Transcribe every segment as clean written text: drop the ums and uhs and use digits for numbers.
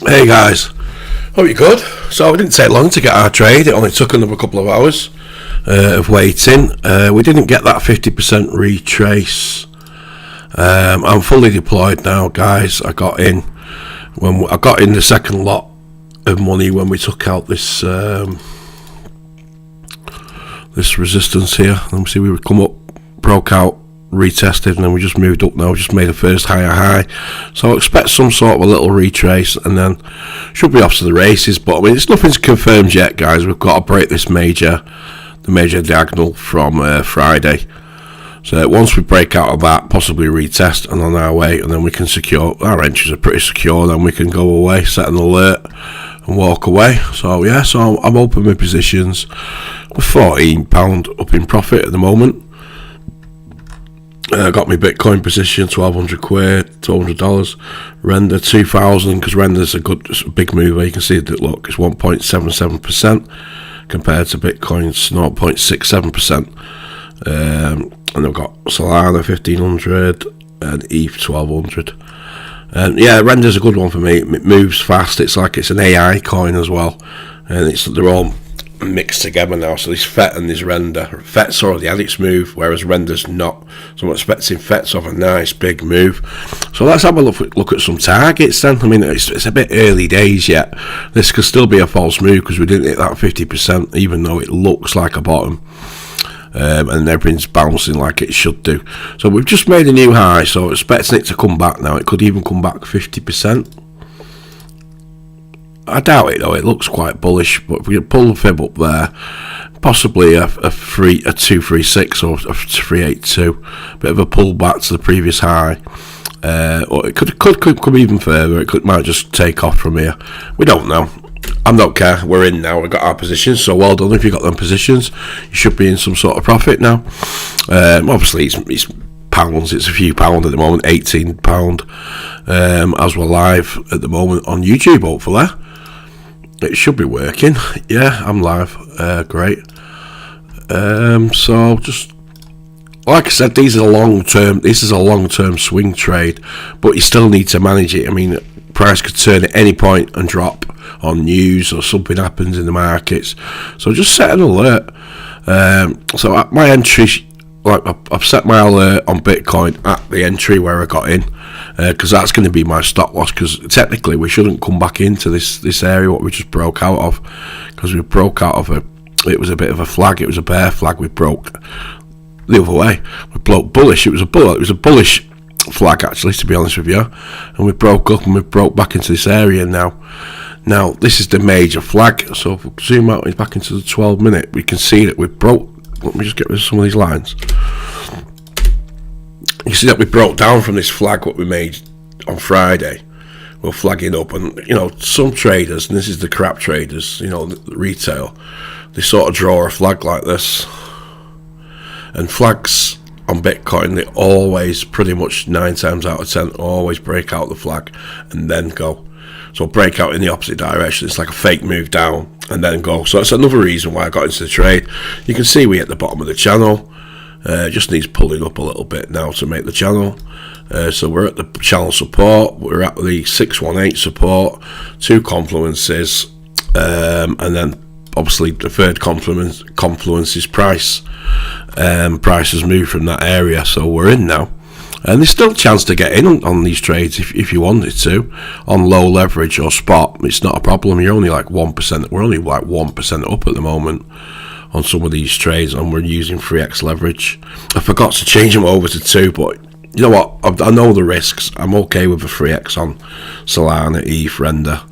Hey guys, hope you're good. So it didn't take long to get our trade. It only took another couple of hours of waiting. We didn't get that 50% retrace. I'm fully deployed now, guys. I got in the second lot of money when we took out this this resistance here. Let me see, we would come up, broke out, retested, and then we just moved up now. Just made the first higher high, so I expect some sort of a little retrace and then should be off to the races. But I mean, it's nothing's confirmed yet, guys. We've got to break this major diagonal from Friday. So once we break out of that, possibly retest and on our way, and then we can secure our entries are pretty secure. Then we can go away, set an alert, and walk away. So yeah, so I'm open with positions. We're £14 up in profit at the moment. Got my Bitcoin position, £1,200, $1,200. Render 2,000, because render's a big mover. You can see that, look, it's 1.77% compared to Bitcoin's 0.67%. And I've got Solana 1,500 and ETH 1,200. And yeah, render's a good one for me. It moves fast. It's like it's an AI coin as well, and they're all mixed together now. So this FET and this render. FET's already had its move, whereas render's not. So I'm expecting FET to have a nice big move. So let's have a look at some targets then. I mean, it's a bit early days yet. This could still be a false move because we didn't hit that 50%, even though it looks like a bottom. And everything's bouncing like it should do. So we've just made a new high, so expecting it to come back now. It could even come back 50%. I doubt it though. It looks quite bullish, but if we can pull the fib up there, possibly a 236 or a 382, bit of a pull back to the previous high, or it could come even further. It might just take off from here. We don't know. I don't care. We're in now. We've got our positions, so well done if you got them positions. You should be in some sort of profit now. Obviously, it's pounds. It's a few pound at the moment, £18. As we're live at the moment on YouTube, hopefully. It should be working. Yeah, I'm live. Great. So just like I said, this is a long-term swing trade, but you still need to manage it. I mean, price could turn at any point and drop on news or something happens in the markets. So just set an alert. So my entry, like I've set my alert on Bitcoin at the entry where I got in, because that's going to be my stop loss, because technically we shouldn't come back into this area what we just broke out of, because we broke out of it was a bit of a flag. It was a bear flag. We broke the other way. We broke bullish. It was a bullish flag, actually, to be honest with you, and we broke up and we broke back into this area now. This is the major flag. So if we zoom out back into the 12-minute, we can see that we broke. Let me just get rid of some of these lines. You see that we broke down from this flag what we made on Friday. We're flagging up, and some traders, and this is the crap traders, the retail, they sort of draw a flag like this, and flags on Bitcoin, they always, pretty much 9 times out of 10, always break out the flag and then go. So break out in the opposite direction. It's like a fake move down and then go. So that's another reason why I got into the trade. You can see we at the bottom of the channel. Just needs pulling up a little bit now to make the channel. So we're at the channel support. We're at the 618 support. 2 confluences. And then obviously the third confluence is price. Price has moved from that area. So we're in now. And there's still a chance to get in on these trades if you wanted to, on low leverage or spot. It's not a problem. You're only like 1%. We're only like 1% up at the moment on some of these trades, and we're using 3x leverage. I forgot to change them over to 2, but you know what? I know the risks. I'm okay with a 3x on Solana, ETH, Render,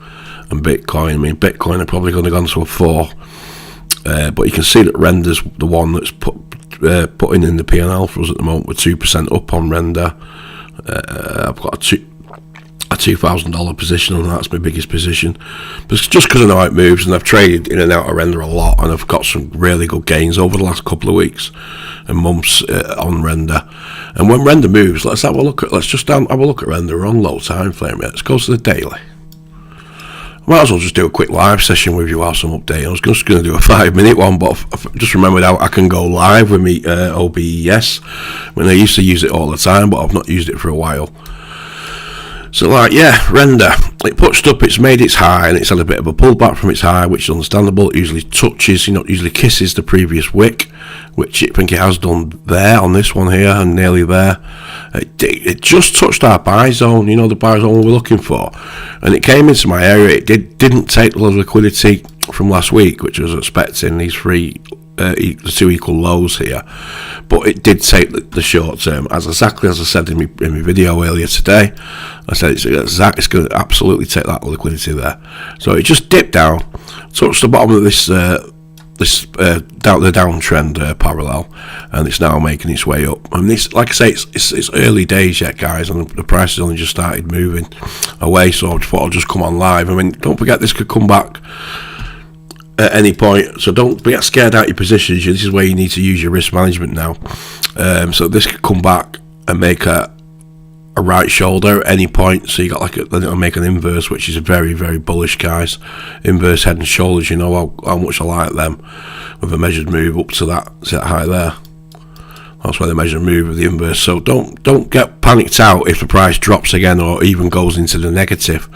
and Bitcoin. I mean, Bitcoin are probably going to go to a 4, but you can see that Render's the one that's putting in the P&L for us at the moment. We're 2% up on Render. I've got a $2,000 position on that. That's my biggest position, but it's just because I know how it moves, and I've traded in and out of Render a lot, and I've got some really good gains over the last couple of weeks and months on Render. And when Render moves, let's have a look at Render. We're on low time frame. Let's go to the daily. I might as well just do a quick live session with you whilst I'm updating. I was just going to do a 5-minute one, but I've just remembered how I can go live with me OBS. I used to use it all the time, but I've not used it for a while. So like, yeah, render, it pushed up, it's made its high, and it's had a bit of a pullback from its high, which is understandable. It usually touches, usually kisses the previous wick, which I think it has done there on this one here, and nearly there. It just touched our buy zone, the buy zone we were looking for, and it came into my area. It didn't take the liquidity from last week, which I was expecting, these the two equal lows here, but it did take the short term, exactly as I said in my video earlier today. I said it's going to absolutely take that liquidity there. So it just dipped down, touched the bottom of this the downtrend parallel, and it's now making its way up. And this, like I say, it's early days yet, guys, and the price has only just started moving away. So I thought I'll just come on live. I mean, don't forget, this could come back at any point, so don't get scared out your positions. This is where you need to use your risk management now. So this could come back and make a right shoulder at any point. So you got then it'll make an inverse, which is very, very bullish, guys. Inverse head and shoulders, you know how much I like them, with a measured move up to that high there. That's where the measured move of the inverse. So don't get panicked out if the price drops again or even goes into the negative.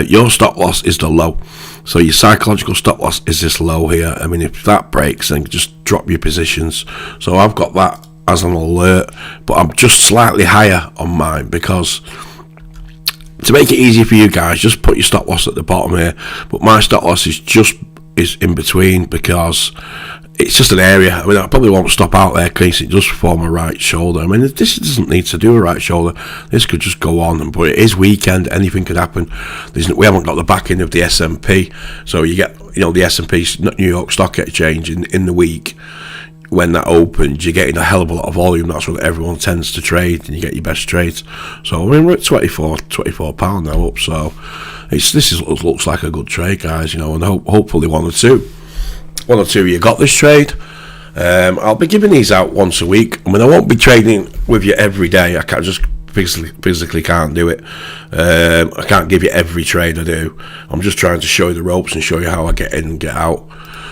Your stop loss is the low. So your psychological stop loss is this low here. I mean, if that breaks, then just drop your positions. So I've got that as an alert, but I'm just slightly higher on mine, because to make it easy for you guys, just put your stop loss at the bottom here. But my stop loss is in between, because it's just an area. I mean, I probably won't stop out there in case it does form a right shoulder. I mean, this doesn't need to do a right shoulder. This could just go on, but it is weekend. Anything could happen. We haven't got the backing of the S&P, so you get, the S&P, New York Stock Exchange, in the week. When that opens, you're getting a hell of a lot of volume. That's what everyone tends to trade, and you get your best trades. So I mean, we're at £24 now up. So looks like a good trade, guys. And hopefully one or two of you got this trade. I'll be giving these out once a week. I mean, I won't be trading with you every day. I can't just physically can't do it. I can't give you every trade I do. I'm just trying to show you the ropes and show you how I get in and get out.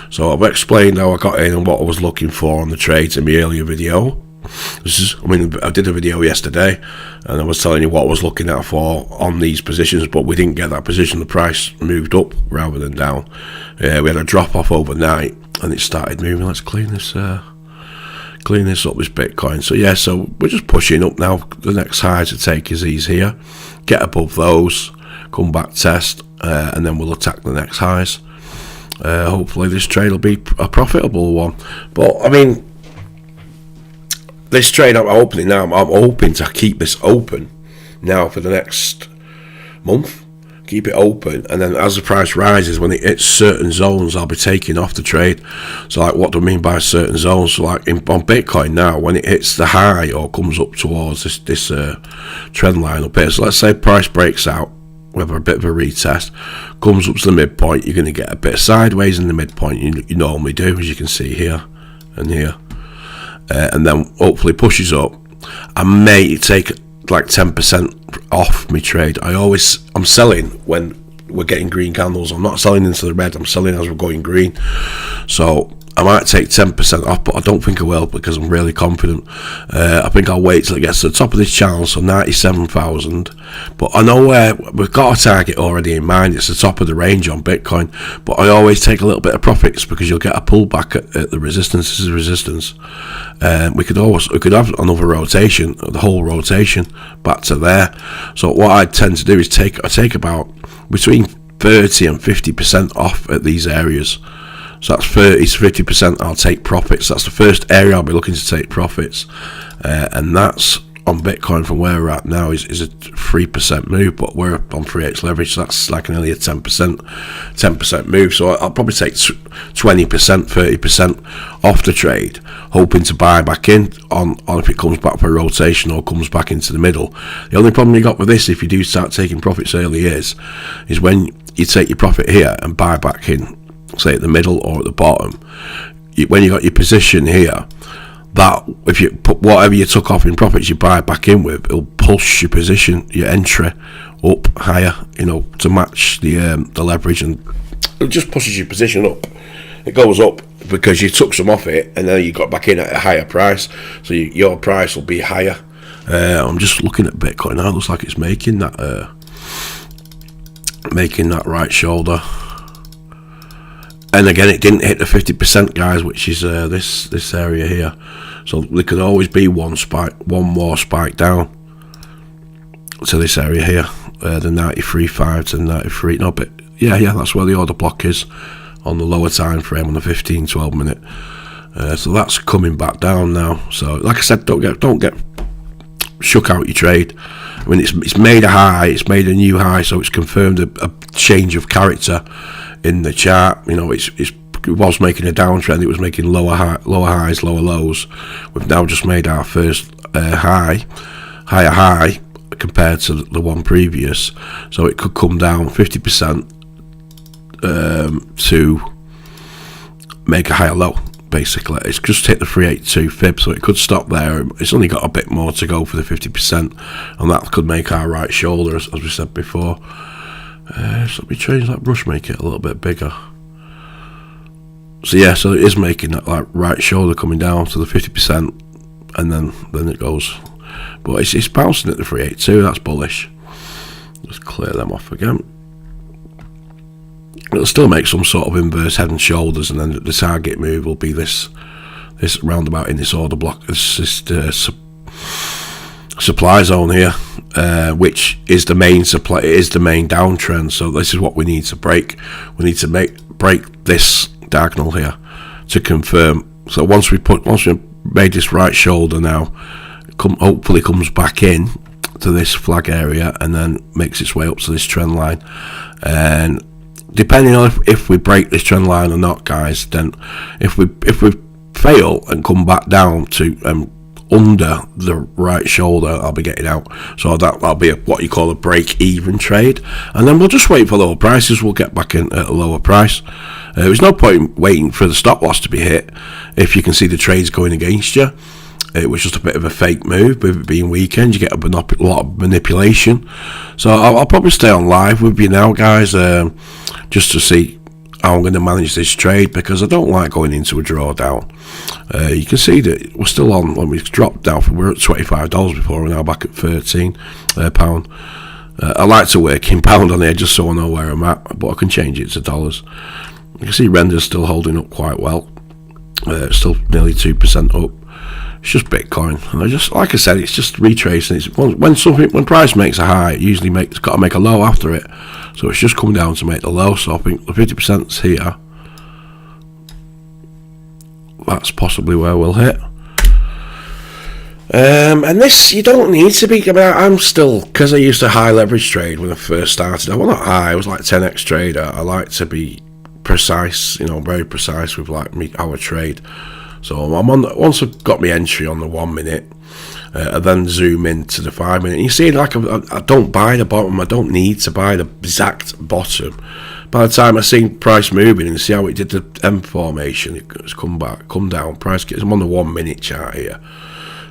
So I've explained how I got in and what I was looking for on the trades in my earlier video. I did a video yesterday, and I was telling you what I was looking out for on these positions, but we didn't get that position. The price moved up rather than down. We had a drop off overnight, and it started moving. Let's clean this up, this Bitcoin. So yeah, so we're just pushing up now. The next high to take is these here. Get above those, come back, test, and then we'll attack the next highs. Hopefully this trade will be a profitable one. But I mean, this trade I'm opening now, I'm hoping to keep this open now for the next month. Keep it open, and then as the price rises, when it hits certain zones, I'll be taking off the trade. So like, what do I mean by certain zones? So like on Bitcoin now, when it hits the high or comes up towards this trend line up here, so let's say price breaks out, we have a bit of a retest, comes up to the midpoint, you're going to get a bit sideways in the midpoint, you normally do, as you can see here and here, and then hopefully pushes up. I may take like 10% off my trade. I'm selling when we're getting green candles. I'm not selling into the red, I'm selling as we're going green. So I might take 10% off, but I don't think I will, because I'm really confident. I think I'll wait till it gets to the top of this channel, so 97,000. But I know we've got a target already in mind. It's the top of the range on Bitcoin. But I always take a little bit of profits, because you'll get a pullback at the resistance. This is resistance. We could have another rotation, the whole rotation back to there. So what I tend to do is I take about between 30 and 50% off at these areas. So that's 30 to 50% I'll take profits. That's the first area I'll be looking to take profits. And that's on Bitcoin from where we're at now is a 3% move, but we're up on 3x leverage, so that's like nearly a 10% move. So I'll probably take 20%, 30% off the trade, hoping to buy back in on if it comes back for a rotation or comes back into the middle. The only problem you got with this, if you do start taking profits early, is when you take your profit here and buy back in, say at the middle or at the bottom, when you got your position here, that if you put whatever you took off in profits you buy back in with, it'll push your position, your entry up higher, to match the leverage, and it just pushes your position up. It goes up because you took some off it, and then you got back in at a higher price, so your price will be higher I'm just looking at Bitcoin now. It looks like it's making that right shoulder. And again, it didn't hit the 50%, guys, which is this area here. So there could always be one more spike down to this area here, the 93.5 to 93. No, but yeah, that's where the order block is on the lower time frame on the 15-12 minute. So that's coming back down now. So like I said, don't get shook out your trade. I mean, it's made a high, it's made a new high, so it's confirmed a change of character in the chart. You know, it was making a downtrend. It was making lower highs, lower lows. We've now just made our first higher high compared to the one previous. So it could come down 50% to make a higher low. Basically, it's just hit the 382 fib, so it could stop there. It's only got a bit more to go for the 50%, and that could make our right shoulder, as we said before. So let me change that brush, make it a little bit bigger. So yeah, so it is making that like right shoulder coming down to the 50%, and then it goes. But it's bouncing at the 382. That's bullish. Just clear them off again. It'll still make some sort of inverse head and shoulders, and then the target move will be this roundabout in this order block, this supply zone here, which is the main supply. It is the main downtrend. So this is what we need to break. We need to break this diagonal here to confirm. So once we made this right shoulder now, hopefully comes back in to this flag area and then makes its way up to this trend line, and depending on if we break this trend line or not, guys, then if we fail and come back down to under the right shoulder, I'll be getting out. So that'll be what you call a break-even trade, and then we'll just wait for lower prices. We'll get back in at a lower price. There's no point waiting for the stop loss to be hit if you can see the trades going against you. It was just a bit of a fake move with it being weekend. You get a lot of manipulation. So I'll probably stay on live with you now, guys, just to see how I'm going to manage this trade, because I don't like going into a drawdown. You can see that we're still on, when we dropped down, we were at $25 before, we're now back at £13. I like to work in pound on here just so I know where I'm at, but I can change it to dollars. You can see render's still holding up quite well. Still nearly 2% up. It's just Bitcoin, and like I said, it's just retracing. When price makes a high, it usually it's got to make a low after it. So it's just coming down to make the low. So I think the 50%'s here. That's possibly where we'll hit. And this, you don't need to be. I mean, I'm still, because I used to high leverage trade when I first started. I was not high. I was like 10x trader. I like to be precise, very precise with like our trade. So I'm once I've got my entry on the 1 minute, I then zoom into the 5 minute. You see, like I don't buy the bottom. I don't need to buy the exact bottom. By the time I see price moving and see how it did the M formation, it's come down. Price gets. I'm on the 1 minute chart here.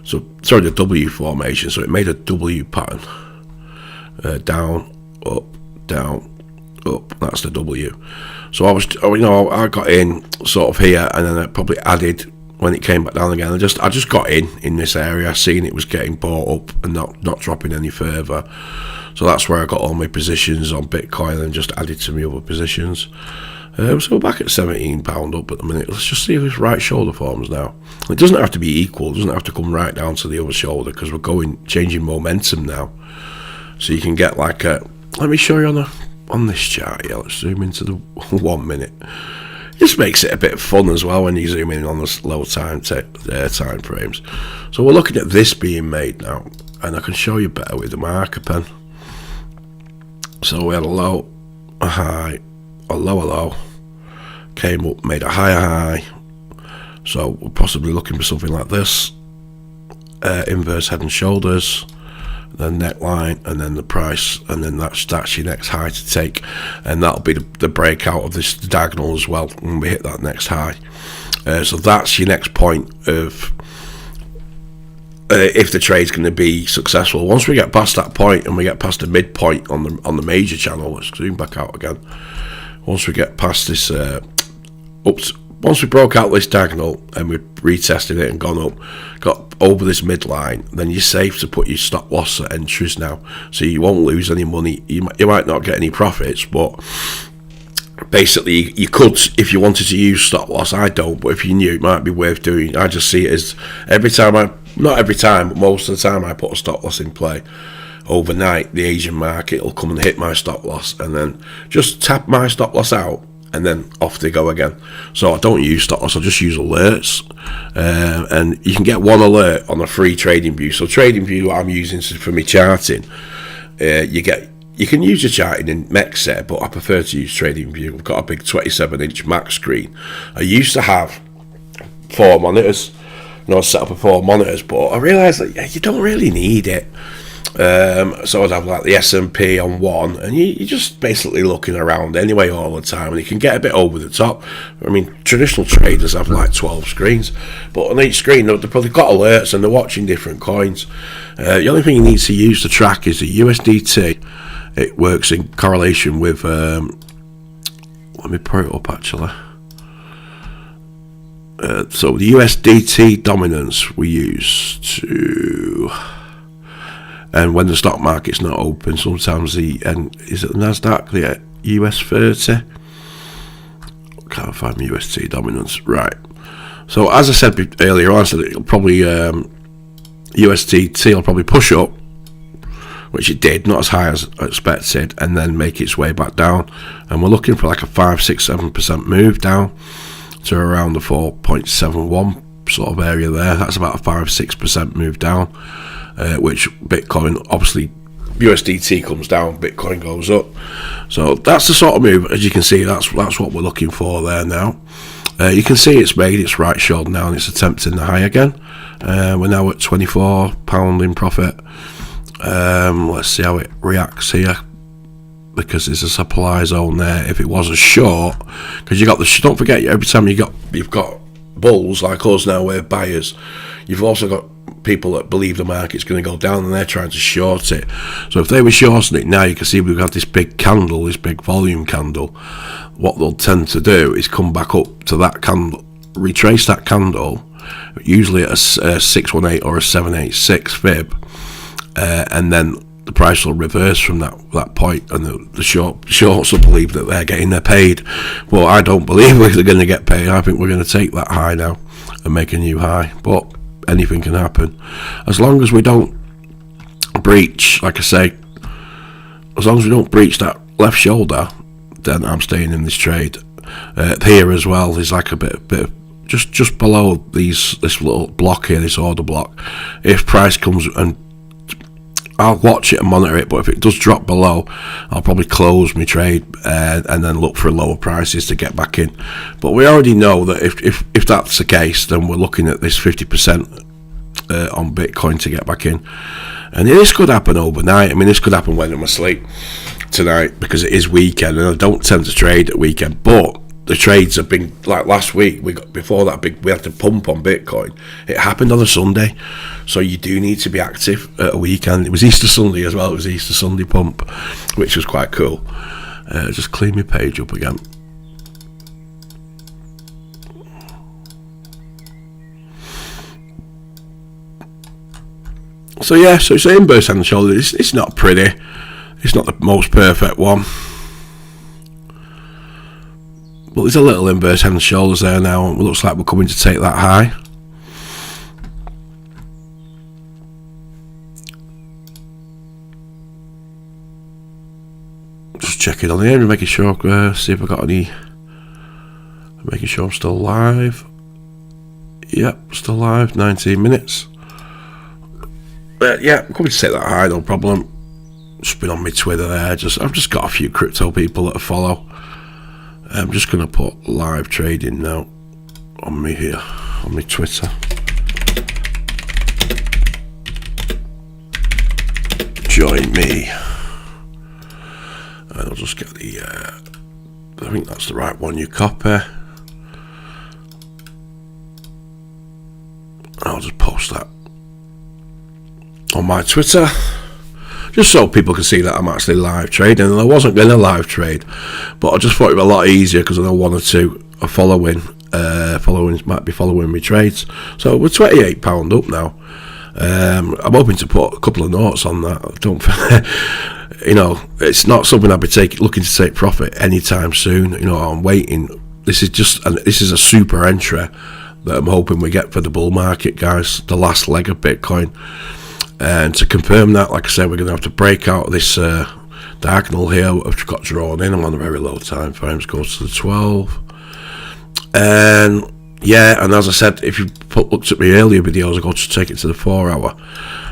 So sorry, the W formation. So it made a W pattern. Down, up, down, up. That's the W. So I got in sort of here, and then I probably added when it came back down again. I just got in this area, seeing it was getting bought up and not dropping any further. So that's where I got all my positions on Bitcoin and just added to my other positions. So we're back at £17 up at the minute. Let's just see if this right shoulder forms now. It doesn't have to be equal. It doesn't have to come right down to the other shoulder, because we're changing momentum now. So you can get like a. Let me show you on this chart. Yeah, let's zoom into the 1 minute. This makes it a bit fun as well when you zoom in on the low time frames. So we're looking at this being made now, and I can show you better with the marker pen. So we had a low, a high, a lower low, came up, made a higher high. So we're possibly looking for something like this, inverse head and shoulders, then neckline, and then the price, and then that's your next high to take, and that'll be the breakout of this diagonal as well when we hit that next high. So that's your next point of if the trade's going to be successful. Once we get past that point and we get past the midpoint on the major channel, let's zoom back out again. Once we get past this once we broke out this diagonal and we retested it and gone up, got over this midline, then you're safe to put your stop loss at entries now, so you won't lose any money. You might not get any profits, but basically you could, if you wanted to use stop loss. I don't, but if you knew, it might be worth doing. I just see it as not every time, but most of the time I put a stop loss in play. Overnight, the Asian market will come and hit my stop loss, and then just tap my stop loss out, and then off they go again. So I don't use stop loss, I just use alerts, and you can get one alert on a free trading view. So trading view, what I'm using for my charting, you can use your charting in Mexer, but I prefer to use trading view. I've got a big 27-inch Mac screen. I used to have 4 monitors, set up with 4 monitors, but I realised that you don't really need it. So I'd have like the S&P on one, and you're just basically looking around anyway all the time, and you can get a bit over the top. I mean, traditional traders have like 12 screens, but on each screen they've probably got alerts and they're watching different coins. The only thing you need to use to track is the USDT. It works in correlation with let me put it up actually. So the USDT dominance we use to, and when the stock market's not open, sometimes is it the Nasdaq, the US 30? Can't find UST dominance. Right. So as I said earlier on, I said it'll probably USDT will probably push up, which it did, not as high as expected, and then make its way back down. And we're looking for like a 5-6-7% move down to around the 4.71 sort of area there. That's about a 5-6% move down, which Bitcoin, obviously USDT comes down, Bitcoin goes up. So that's the sort of move, as you can see, that's what we're looking for there now. You can see it's made its right shoulder now, and it's attempting the high again. We're now at £24 in profit. Let's see how it reacts here, because there's a supply zone there. If it was a short, because don't forget, every time you've got bulls like us now, we're buyers, you've also got people that believe the market's going to go down, and they're trying to short it. So if they were shorting it now, you can see we've got this big candle, this big volume candle. What they'll tend to do is come back up to that candle, retrace that candle, usually at a 618 or a 786 fib, and then the price will reverse from that point, and the shorts will believe that they're getting their paid. Well, I don't believe we're going to get paid. I think we're going to take that high now and make a new high, but anything can happen. As long as we don't breach, like I say, as long as we don't breach that left shoulder, then I'm staying in this trade. Here as well, there's like a bit of just below this little block here, this order block. If price comes, and I'll watch it and monitor it, but if it does drop below, I'll probably close my trade and then look for lower prices to get back in. But we already know that if that's the case, then we're looking at this 50% on Bitcoin to get back in. And this could happen overnight. I mean, this could happen when I'm asleep tonight, because it is weekend, and I don't tend to trade at weekend. But the trades have been like last week. We had the pump on Bitcoin. It happened on a Sunday, so you do need to be active at a weekend. It was Easter Sunday as well. It was Easter Sunday pump, which was quite cool. Just clean my page up again. So yeah, so it's an inverse hand and shoulder. It's not pretty. It's not the most perfect one. But there's a little inverse head and shoulders there now, and it looks like we're coming to take that high. Just checking on here and making sure, see if I got any. Making sure I'm still live. Yep, still live. 19 minutes. But yeah, I'm coming to take that high, no problem. Just been on my Twitter there. I've just got a few crypto people that I follow. I'm just going to put live trading now on me here, on my Twitter. Join me. And I'll just get the, I think that's the right one, you copy. I'll just post that on my Twitter, just so people can see that I'm actually live trading. And I wasn't going to live trade, but I just thought it was a lot easier because I know one or two are following, might be following my trades. So we're £28 up now. I'm hoping to put a couple of notes on that. Don't, it's not something I'll be looking to take profit anytime soon. I'm waiting. This is a super entry that I'm hoping we get for the bull market, guys. The last leg of Bitcoin, and to confirm that, like I said, we're going to have to break out this diagonal here, which got drawn in. I'm on a very low time frames. Go to the 12, and yeah, and as I said, if you looked at my earlier videos, I go to take it to the 4 hour.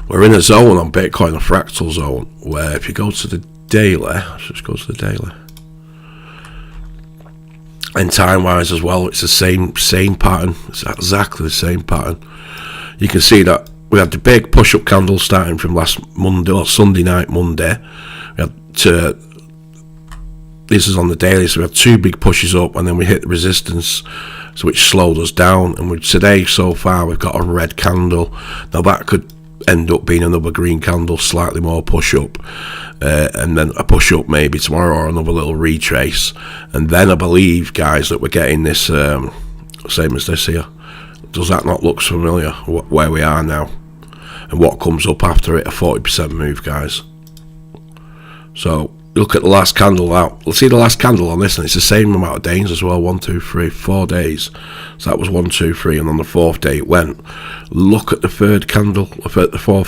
We're in a zone on Bitcoin, a fractal zone, where if you go to the daily, let's just go to the daily, and time wise as well, it's the same pattern. It's exactly the same pattern. You can see that we had the big push up candle starting from last Monday or Sunday night, Monday. We had this is on the daily, so we had 2 big pushes up, and then we hit the resistance, so which slowed us down. And today so far we've got a red candle. Now that could end up being another green candle, slightly more push up, and then a push up maybe tomorrow, or another little retrace. And then I believe, guys, that we're getting this same as this here. Does that not look familiar, where we are now and what comes up after it? A 40% move, guys. So look at the last candle out. Let's see the last candle on this, and it's the same amount of days as well. 1, 2, 3, 4 days. So that was 1, 2, 3, and on the 4th day it went. Look at the fourth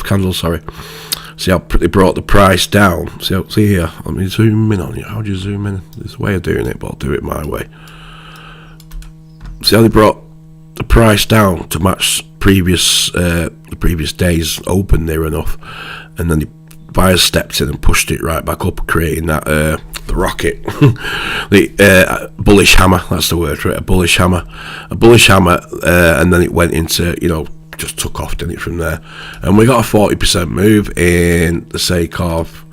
candle. Sorry. See how they brought the price down. See here. Let me zoom in on you. How do you zoom in? There's a way of doing it, but I'll do it my way. See how they brought the price down to match the previous day's open near enough, and then the buyers stepped in and pushed it right back up, creating that the rocket, the bullish hammer. That's the word for it. A bullish hammer, and then it went into, just took off, didn't it, from there? And we got a 40% move in the sake of,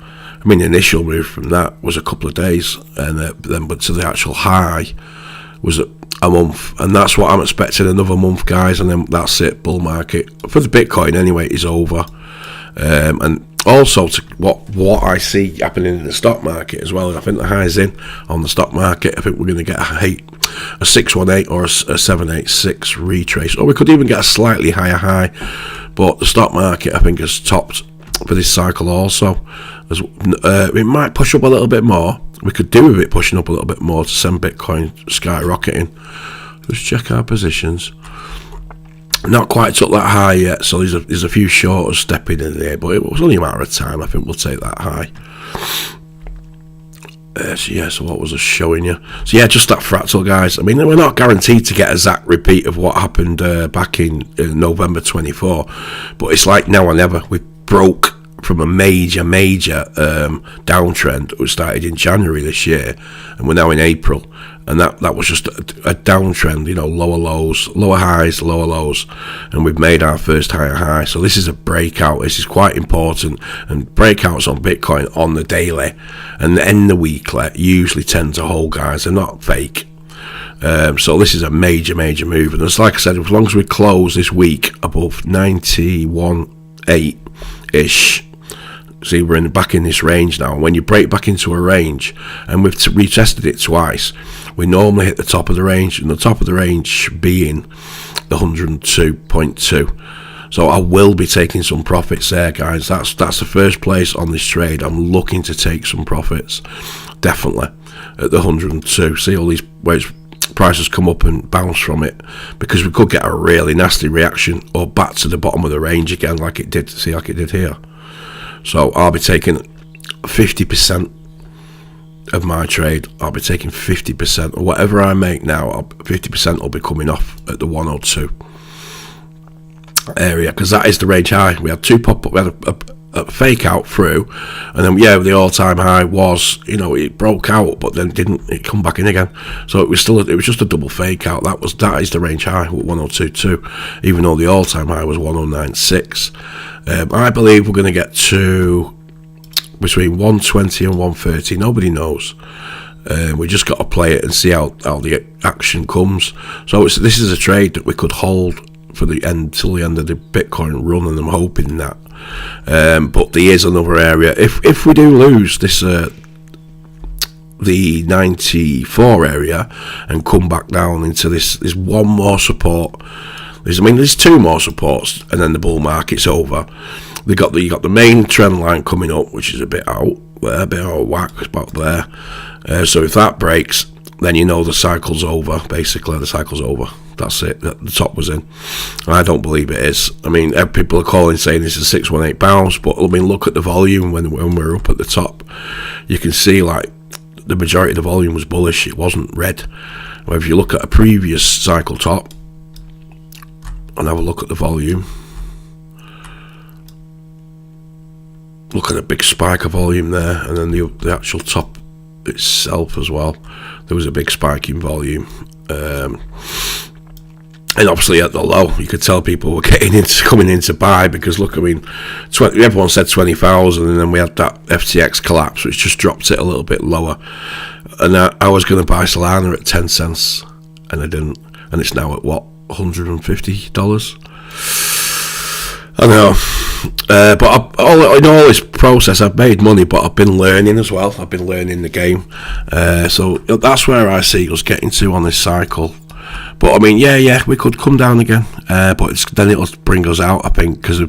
the initial move from that was a couple of days, and then but to the actual high was a month, and that's what I'm expecting, another month, guys, and then that's it. Bull market for the Bitcoin anyway is over. And also to what I see happening in the stock market as well. I think the high's in on the stock market. I think we're going to get a 618 or a 786 retrace, or we could even get a slightly higher high. But the stock market, I think, has topped for this cycle also. It might push up a little bit more. We could do with it pushing up a little bit more to send Bitcoin skyrocketing. Let's check our positions. Not quite took that high yet, so there's a few shorters stepping in there, but it was only a matter of time. I think we'll take that high. So what was I showing you? So yeah, just that fractal, guys. We're not guaranteed to get a exact repeat of what happened back in November 24, but it's like now or never. We broke from a major downtrend. It started in January this year, and we're now in April, and that was just a downtrend, lower lows, lower highs, lower lows, and we've made our first higher high. So this is a breakout. This is quite important, and breakouts on Bitcoin on the daily and then the weekly usually tend to hold, guys. They're not fake. So this is a major move, and it's like I said, as long as we close this week above 91.8 ish, see, we're back in this range now. And when you break back into a range, and we've retested it twice, we normally hit the top of the range, and the top of the range being the 102.2. So I will be taking some profits there, guys. That's the first place on this trade. I'm looking to take some profits, definitely, at the 102. See all these ways prices come up and bounce from it, because we could get a really nasty reaction, or back to the bottom of the range again, like it did here. So I'll be taking 50% of my trade. I'll be taking 50%, or whatever I make now, 50% will be coming off at the 102 area, because that is the range high. We had two pop up, we had a fake out through, and then the all-time high was, it broke out, but then it come back in again. So it was just a double fake out. That is the range high, 102.2, even though the all-time high was 109.6. I believe we're going to get to between 120 and 130. Nobody knows. We just got to play it and see how the action comes. So this is a trade that we could hold for the end till the end of the Bitcoin run, and I'm hoping that. But there is another area. If we do lose this the 94 area and come back down into this. There's one more support. There's two more supports, and then the bull market's over. You got the main trend line coming up, which is a bit out there, a bit out of whack, about there. So if that breaks, then you know the cycle's over. Basically, the cycle's over. That's it. The top was in. I don't believe it is. I mean, people are calling saying this is 618 bounce, but I mean, look at the volume when we're up at the top. You can see like the majority of the volume was bullish. It wasn't red. Well, if you look at a previous cycle top and have a look at the volume, look at a big spike of volume there, and then the actual top itself as well. There was a big spike in volume. And obviously at the low, you could tell people were coming in to buy, because look, I mean, everyone said 20,000, and then we had that FTX collapse, which just dropped it a little bit lower. And I was going to buy Solana at 10 cents, and I didn't. And it's now at what, $150? I know. But in all this process, I've made money, but I've been learning as well. I've been learning the game. So that's where I see us getting to on this cycle. But I mean, yeah, we could come down again, but then it'll bring us out, I think, because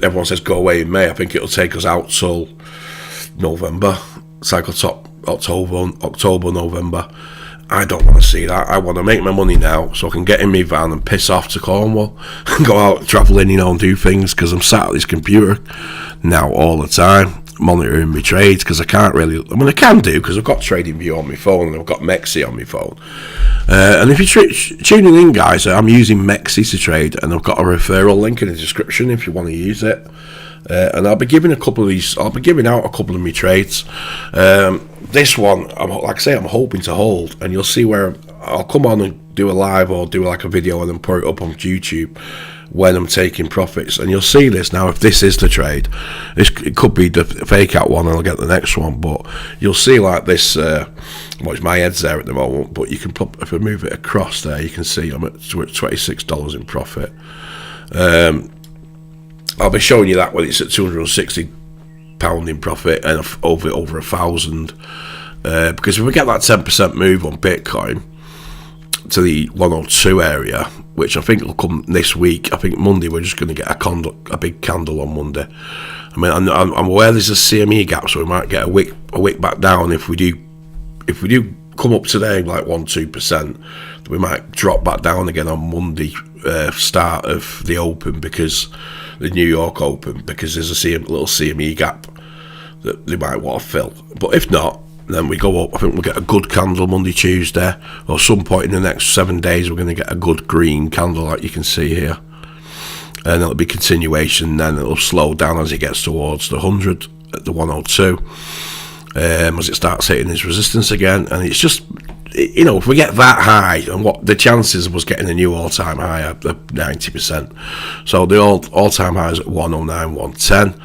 everyone says go away in May. I think it'll take us out till November, cycle top October, November. I don't want to see that. I want to make my money now so I can get in my van and piss off to Cornwall and go out travelling, and do things, because I'm sat at this computer now all the time, monitoring my trades, because I can't really, I mean, I can do, because I've got TradingView on my phone and I've got Mexi on my phone. And if you're tuning in, guys, I'm using Mexi to trade, and I've got a referral link in the description if you want to use it. And I'll be giving out a couple of my trades. This one, like I say, I'm hoping to hold, and you'll see where I'll come on and do a live or do like a video and then put it up on YouTube when I'm taking profits, and you'll see this now. If this is the trade, it could be the fake out one, and I'll get the next one. But you'll see like this. Watch, my head's there at the moment, but you can if I move it across there, you can see I'm at $26 in profit. I'll be showing you that when it's at £260 in profit and over 1,000. Because if we get that 10% move on Bitcoin to the 102 area, which I think will come this week. I think Monday we're just going to get a big candle on Monday. I mean, I'm aware there's a CME gap, so we might get a wick back down. If we do come up today like 1-2%, we might drop back down again on Monday, start of the Open, because the New York Open, because there's a little CME gap that they might want to fill. But if not, then we go up. I think we'll get a good candle Monday, Tuesday, or some point in the next 7 days. We're going to get a good green candle, like you can see here, and it'll be continuation. Then it'll slow down as it gets towards the 100 at the 102, as it starts hitting this resistance again. And it's just, if we get that high, and what the chances of us getting a new all-time high are 90%. So the all-time high is at 109, 110.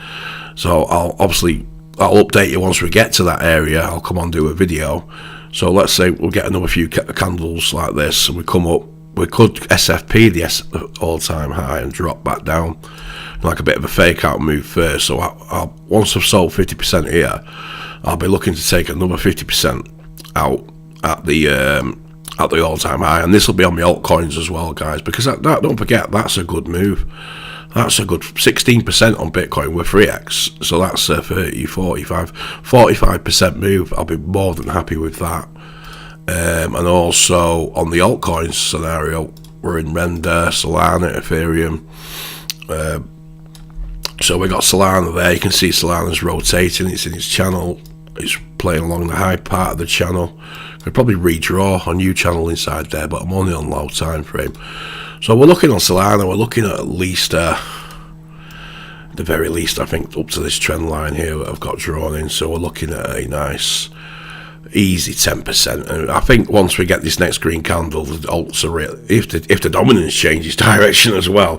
So I'll update you once we get to that area. I'll come on and do a video. So let's say we'll get another few candles like this, and we come up. We could SFP the all-time high and drop back down, like a bit of a fake out move first. So I'll once I've sold 50% here, I'll be looking to take another 50% out at the all-time high, and this will be on my altcoins as well, guys, because that don't forget, that's a good move. That's a good 16% on Bitcoin with 3x, so that's a 45% move. I'll be more than happy with that. And also on the altcoins scenario, we're in Render, Solana, Ethereum. So we got Solana there. You can see Solana's rotating. It's in its channel. It's playing along the high part of the channel. I'll probably redraw a new channel inside there, but I'm only on low time frame. So we're looking on Solana. We're looking at least, the very least, I think, up to this trend line here that I've got drawn in. So we're looking at a nice, easy 10%. And I think once we get this next green candle, the alts are real. If the dominance changes direction as well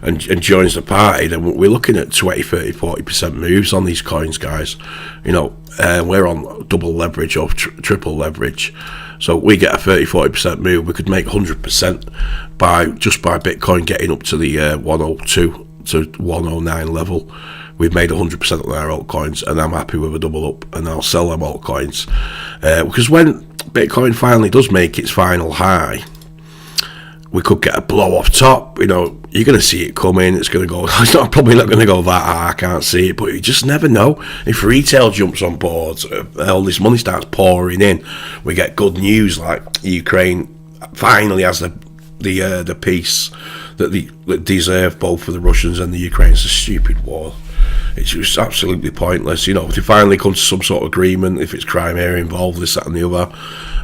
and joins the party, then we're looking at 20, 30, 40% moves on these coins, guys. We're on double leverage or triple leverage. So we get a 30-40% move. We could make 100% by Bitcoin getting up to the 102 to 109 level. we've made 100% of their altcoins, and I'm happy with a double up, and I'll sell them altcoins. Because when Bitcoin finally does make its final high, we could get a blow off top. You're going to see it coming. It's going to go. It's probably not going to go that high. I can't see it, but you just never know. If retail jumps on board, all this money starts pouring in. We get good news like Ukraine finally has the peace that they deserve, both for the Russians and the Ukrainians. A stupid war. It's just absolutely pointless. If they finally come to some sort of agreement, if it's Crimea involved, this, that, and the other,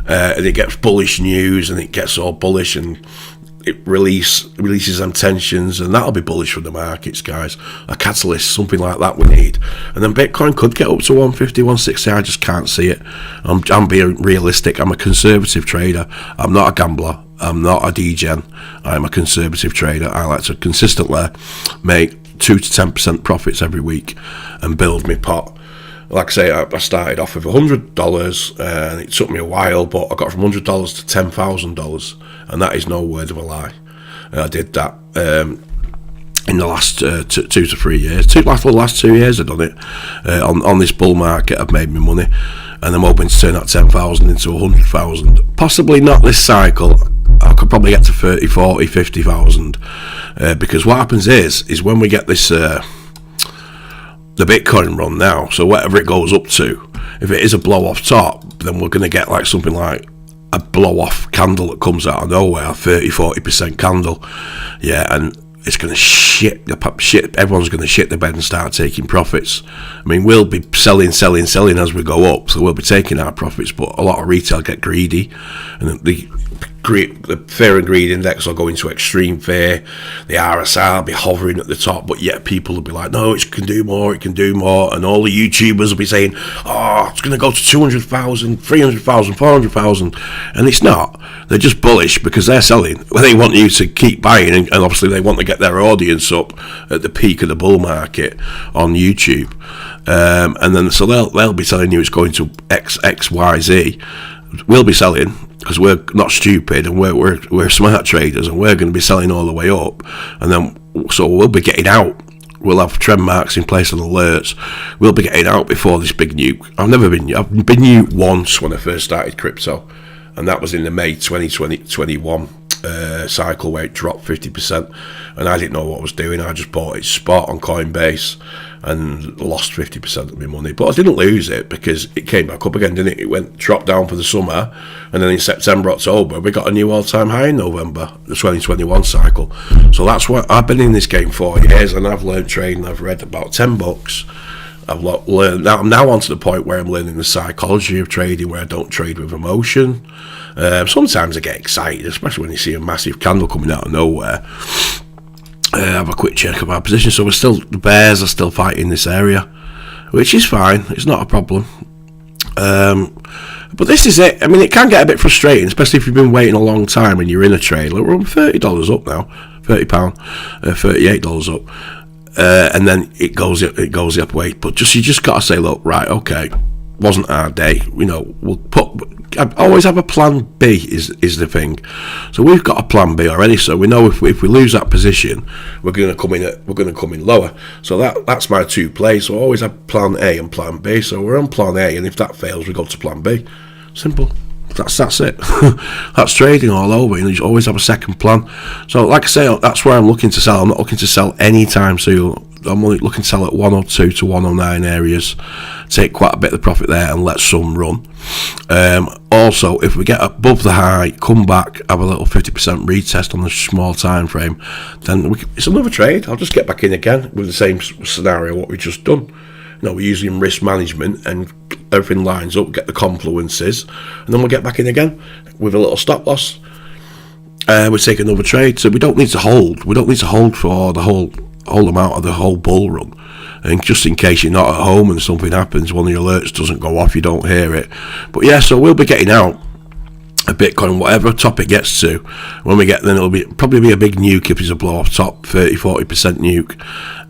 and it gets bullish news, and it gets all bullish, and it releases them tensions, and that'll be bullish for the markets, guys. A catalyst, something like that we need. And then Bitcoin could get up to 150, 160. I just can't see it. I'm being realistic. I'm a conservative trader. I'm not a gambler. I'm not a degen. I'm a conservative trader. I like to consistently make 2 to 10% profits every week and build my pot. Like I say, I started off with $100, and it took me a while, but I got from $100 to $10,000, and that is no word of a lie. I did that in the last 2 to 3 years. The last 2 years I've done it. On this bull market, I've made my money, and I'm hoping to turn that 10,000 into 100,000. Possibly not this cycle. I could probably get to 30, 40, 50,000, because what happens is when we get this the Bitcoin run now, so whatever it goes up to, if it is a blow off top, then we're going to get like something like a blow off candle that comes out of nowhere, 30-40% candle, and it's going to shit. Everyone's going to shit the bed and start taking profits. I mean, we'll be selling as we go up, so we'll be taking our profits, but a lot of retail get greedy, and the fear and greed index will go into extreme fear. The RSI will be hovering at the top, but yet people will be like, no, it can do more, and all the YouTubers will be saying, oh, it's going to go to 200,000, 300,000, 400,000, and it's not. They're just bullish because they're selling. Well, they want you to keep buying, and obviously they want to get their audience up at the peak of the bull market on YouTube, and then so they'll be telling you it's going to X, Y, Z. We'll be selling because we're not stupid, and we're smart traders, and we're going to be selling all the way up, and then so we'll be getting out. We'll have trend marks in place and alerts. We'll be getting out before this big nuke. I've been nuked once when I first started crypto, and that was in the May 2021 cycle where it dropped 50%, and I didn't know what I was doing. I just bought it spot on Coinbase and lost 50% of my money, but I didn't lose it because it came back up again, didn't it? It dropped down for the summer, and then in September, October, we got a new all-time high in November, the 2021 cycle. So that's why I've been in this game 4 years, and I've learned trading. I've read about 10 books. I've learned. I'm now on to the point where I'm learning the psychology of trading, where I don't trade with emotion. Sometimes I get excited, especially when you see a massive candle coming out of nowhere. Have a quick check of our position. So the bears are still fighting this area, which is fine. It's not a problem. But this is it. I mean, it can get a bit frustrating, especially if you've been waiting a long time and you're in a trade. Like, we're on $30 up now, £30, $38 up, and then it goes the other way. But you just got to say, look, right, okay, wasn't our day. I always have a plan B is the thing. So we've got a plan B already. So we know if we lose that position, we're going to come in lower. So that's my 2 plays. So I always have plan A and plan B. So we're on plan A, and if that fails, we go to plan B. Simple. That's it. That's trading all over. You always have a second plan. So like I say, that's where I'm looking to sell. I'm not looking to sell anytime soon. I'm only looking to sell at 102 to 109 areas, take quite a bit of the profit there and let some run. Also, if we get above the high, come back, have a little 50% retest on the small time frame, then it's another trade. I'll just get back in again with the same scenario what we've just done. We're using risk management, and everything lines up, get the confluences, and then we'll get back in again with a little stop loss. We take another trade, so we don't need to hold. We don't need to hold for the whole amount of the whole bull run. And just in case you're not at home and something happens, one of your alerts doesn't go off, you don't hear it. But yeah, so we'll be getting out a Bitcoin, whatever top it gets to. When we get, then it'll probably be a big nuke if it's a blow off top, 30-40% nuke,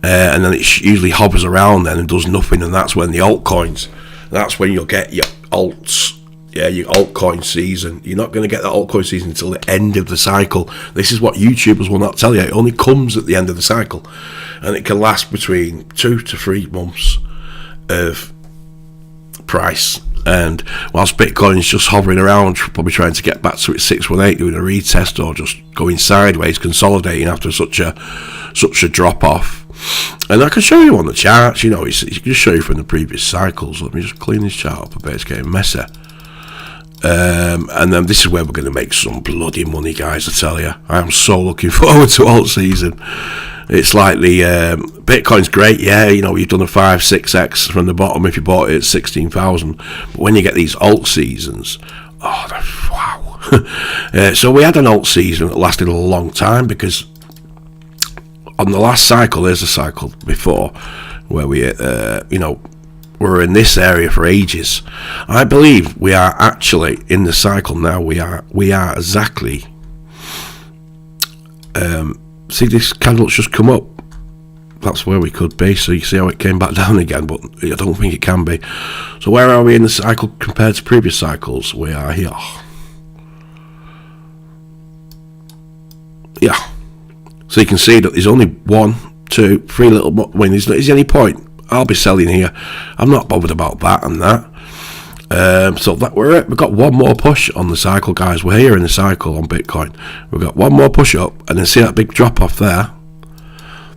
and then it usually hovers around then and does nothing, and that's when the altcoins. That's when you'll get your alts Yeah, your altcoin season. You're not going to get that altcoin season until the end of the cycle. This is what YouTubers will not tell you. It only comes at the end of the cycle, and it can last between 2 to 3 months of price. And whilst Bitcoin's just hovering around, probably trying to get back to its 618, doing a retest or just going sideways, consolidating after such a drop off. And I can show you on the charts, you know, you can just show you from the previous cycles. Let me just clean this chart up a bit, it's getting messy. And then this is where we're going to make some bloody money, guys, I tell you. I am so looking forward to alt season. It's like the Bitcoin's great, yeah, you know, you've done a 5-6x from the bottom if you bought it at 16,000. But when you get these alt seasons, oh, wow. So we had an alt season that lasted a long time, because on the last cycle, there's a cycle before where we, you know, were in this area for ages. I believe we are actually in the cycle now. We are exactly. See, this candle's just come up. That's where we could be. So you see how it came back down again, but I don't think it can be. So where are we in the cycle compared to previous cycles? We are here. Yeah. So you can see that there's only 1, 2, 3 little winners. Is there any point? I'll be selling here. I'm not bothered about that and that. So that we've got one more push on the cycle, guys. We're here in the cycle on Bitcoin. We've got one more push up, and then see that big drop off there.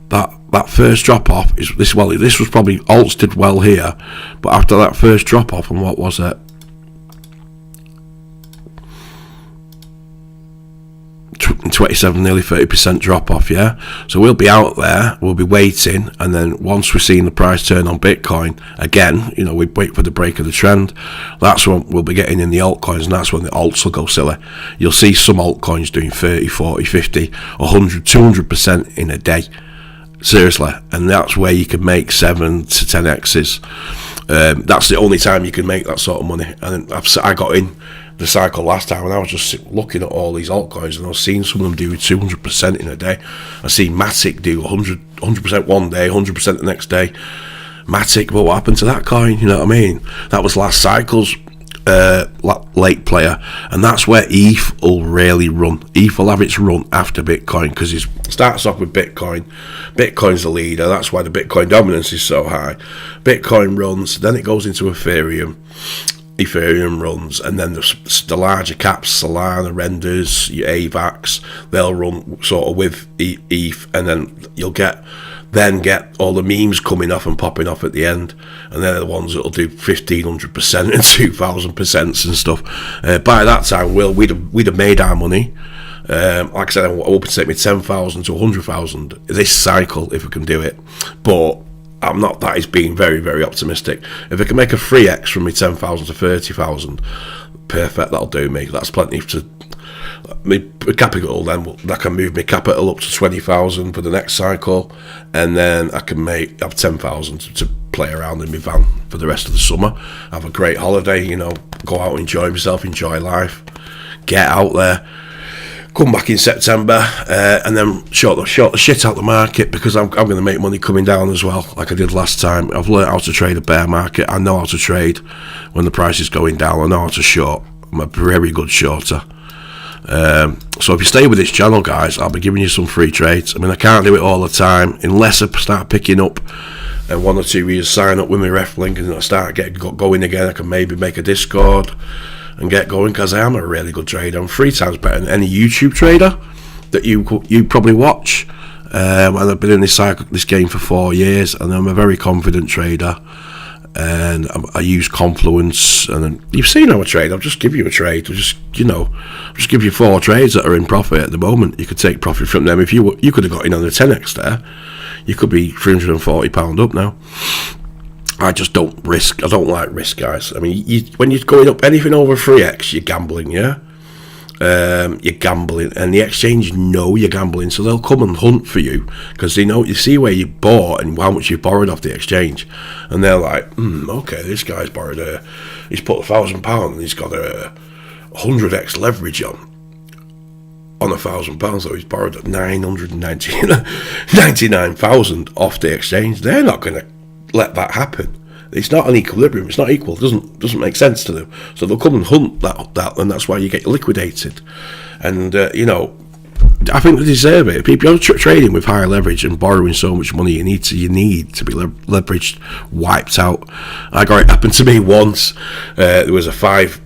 That first drop off is this. Well, this was probably alts did well here, but after that first drop off, and what was it? 27, nearly 30% drop off, yeah. So we'll be out there, we'll be waiting, and then once we've seen the price turn on Bitcoin again, you know, we wait for the break of the trend. That's when we'll be getting in the altcoins, and that's when the alts will go silly. You'll see some altcoins doing 30, 40, 50, 100, 200% in a day. Seriously, and that's where you can make 7 to 10x's. That's the only time you can make that sort of money. And I got in the cycle last time, and I was just looking at all these altcoins, and I was seeing some of them do 200% in a day. I see Matic do 100% one day, 100% the next day. Matic, but what happened to that coin? You know what I mean? That was last cycle's late player, and that's where ETH will really run. ETH will have its run after Bitcoin, because it starts off with Bitcoin. Bitcoin's the leader. That's why the Bitcoin dominance is so high. Bitcoin runs, then it goes into Ethereum. Ethereum runs, and then the larger caps, Solana, Renders, your AVAX, they'll run sort of with ETH, and then you'll get all the memes coming off and popping off at the end, and they're the ones that'll do 1,500% and 2,000% and stuff. By that time, we'd have made our money. Like I said, I'm hoping to take me 10,000 to 100,000 this cycle if we can do it, but I'm not. That is being very, very optimistic. If I can make a 3x from me 10,000 to 30,000, perfect. That'll do me. That's plenty to my capital. Then I can move my capital up to 20,000 for the next cycle, and then I can have 10,000 to play around in my van for the rest of the summer. Have a great holiday. You know, go out and enjoy myself, enjoy life, get out there. Come back in September, and then short the shit out the market, because I'm going to make money coming down as well, like I did last time. I've learned how to trade a bear market. I know how to trade when the price is going down. I know how to short. I'm a very good shorter. So if you stay with this channel, guys, I'll be giving you some free trades. I mean, I can't do it all the time unless I start picking up, and 1 or 2 years sign up with my ref link, and I start getting going again. I can maybe make a Discord and get going, because I am a really good trader. I'm 3 times better than any YouTube trader that you probably watch. And I've been in this game for 4 years, and I'm a very confident trader. And I use Confluence, and you've seen how I trade. I'll just give you a trade. I'll just give you 4 trades that are in profit at the moment. You could take profit from them. If you could have got in on the 10x there, you could be £340 up now. I just don't risk. I don't like risk, guys. I mean, when you're going up anything over 3x, you're gambling, yeah? You're gambling, and the exchange know you're gambling, so they'll come and hunt for you, because they know, you see where you bought and how much you borrowed off the exchange, and they're like, okay, this guy's borrowed he's put £1,000 and he's got a 100x leverage on £1,000, so he's borrowed 999,000 off the exchange. They're not going to let that happen. It's not an equilibrium. It's not equal. It doesn't make sense to them. So they'll come and hunt that, and that's why you get liquidated. And I think they deserve it. People are trading with higher leverage and borrowing so much money. You need to be leveraged, wiped out. I got it happen to me once. There was a five.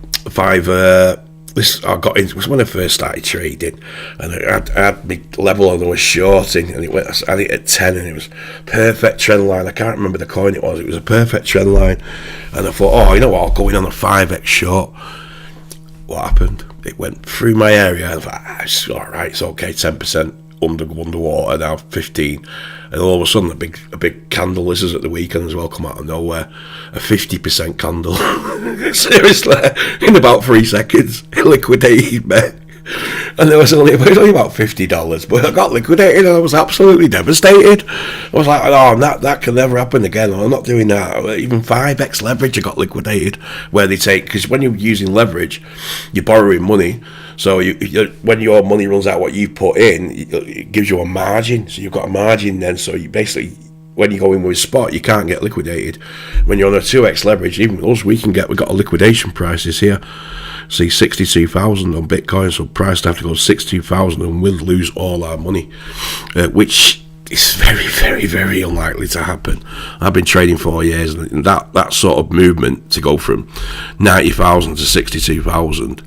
This I got in. It was when I first started trading, and I had my level and I was shorting, and I had it at 10, and it was perfect trend line. I can't remember the coin it was. It was a perfect trend line, and I thought, oh, you know what? I'll go in on a 5x short. What happened? It went through my area. I thought, it's all right. It's okay. 10% underwater now. 15, and all of a sudden, a big candle. This is at the weekend as well. Come out of nowhere, a 50% candle. Seriously, in about 3 seconds, it liquidated me. And it was only about $50, but I got liquidated, and I was absolutely devastated. I was like, oh, that can never happen again. I'm not doing that. Even 5x leverage, I got liquidated. Where they take, because when you're using leverage, you're borrowing money. So when your money runs out, what you put in, it gives you a margin. So you've got a margin then. So you basically, when you go in with spot, you can't get liquidated. When you're on a 2x leverage, even with us, we've got a liquidation prices here. See, 62,000 on Bitcoin, so price have to go 62,000, and we'll lose all our money, which is very, very, very unlikely to happen. I've been trading 4 years, and that sort of movement to go from 90,000 to 62,000,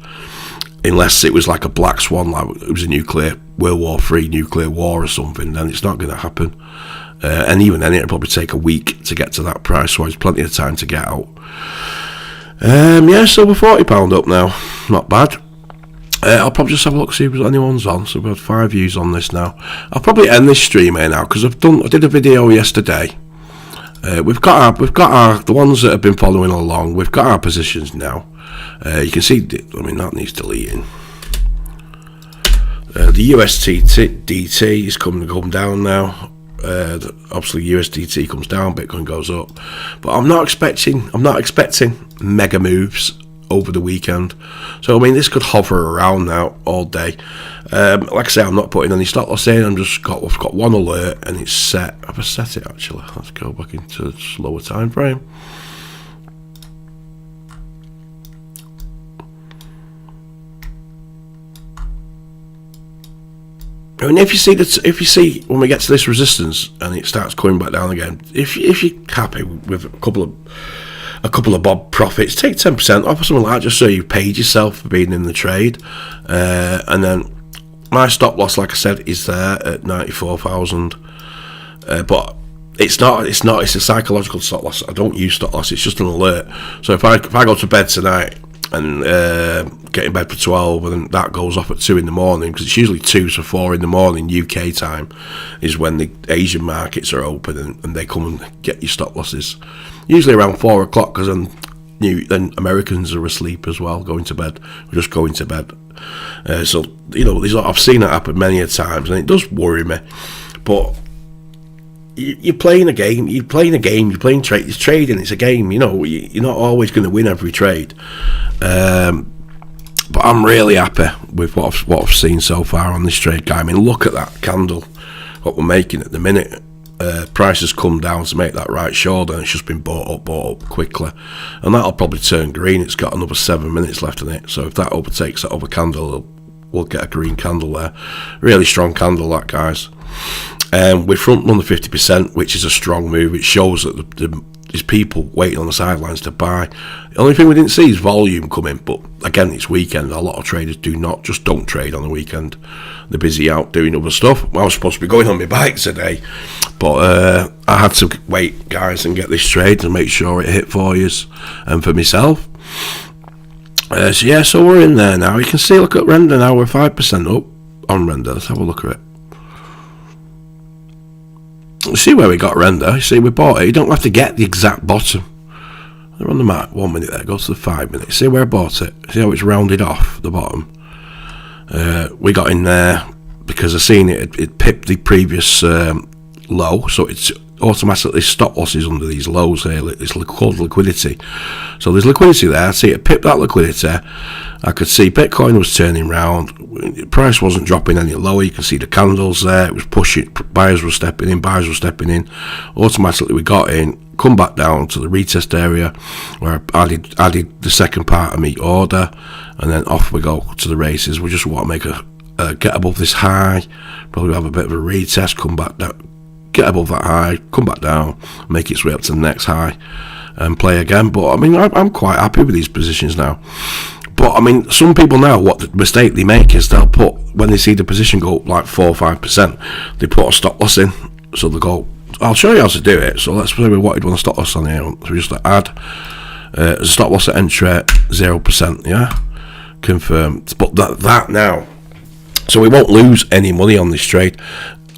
unless it was like a black swan, like it was a World War III nuclear war or something, then it's not going to happen. And even then, it'll probably take a week to get to that price, so there's plenty of time to get out. So we're £40 up now, not bad. I'll probably just have a look, see if anyone's on. So we've had 5 views on this now. I'll probably end this stream here now, because I did a video yesterday. We've got our the ones that have been following along. We've got our positions now. You can see, that needs deleting. The USDT is come down now. Obviously USDT comes down, Bitcoin goes up, but I'm not expecting mega moves over the weekend. So this could hover around now all day. Like I say, I'm not putting any stop loss in. I've got one alert, and it's set. I've set it actually. Let's go back into the slower time frame. If you see when we get to this resistance and it starts coming back down again, if you're happy with a couple of bob profits, take 10% off or something like that, just so you paid yourself for being in the trade. And then my stop loss, like I said, is there at 94,000. But it's a psychological stop loss. I don't use stop loss. It's just an alert. So if I go to bed tonight and get in bed for 12, and that goes off at 2 in the morning, because it's usually 2 to 4 in the morning UK time is when the Asian markets are open, and they come and get your stop losses usually around 4 o'clock, because then Americans are asleep as well, going to bed. We're just going to bed. So I've seen that happen many a times, and it does worry me. But you're playing a game. You're trading. It's trading. It's a game. You're not always going to win every trade. But I'm really happy with what I've seen so far on this trade, guy. Look at that candle. What we're making at the minute. Price has come down to make that right shoulder, and it's just been bought up quickly, and that'll probably turn green. It's got another 7 minutes left in it. So if that overtakes that other candle, we'll get a green candle there. Really strong candle, that, guys. We're front run the 50%, which is a strong move. It shows that there's people waiting on the sidelines to buy. The only thing we didn't see is volume coming, but again, it's weekend. A lot of traders don't trade on the weekend. They're busy out doing other stuff. I was supposed to be going on my bike today, but I had to wait, guys, and get this trade and make sure it hit for you and for myself. So we're in there now. You can see, look at render now. We're 5% up on render. Let's have a look at it. See where we got render. See, we bought it. You don't have to get the exact bottom. They're on the map. 1 minute there. Go to the 5 minutes. See where I bought it. See how it's rounded off the bottom. We got in there because I seen it pipped the previous low, so it's automatically stop losses under these lows here. It's called liquidity. So there's liquidity there. See, it pipped that liquidity. I could see Bitcoin was turning round. Price wasn't dropping any lower. You can see the candles there. It was pushing. Buyers were stepping in. Automatically we got in, come back down to the retest area where I added the second part of my order, and then off we go to the races. We just want to make a get above this high, probably have a bit of a retest, come back down, get above that high, come back down, make its way up to the next high, and play again. But I mean, I'm quite happy with these positions now. But I mean, some people now, what the mistake they make is they'll put, when they see the position go up like 4 or 5%, they put a stop loss in. So they go, I'll show you how to do it. So let's say we wanted one stop loss on here. So we just add stop loss at entry 0%. Yeah, confirmed. But that now, so we won't lose any money on this trade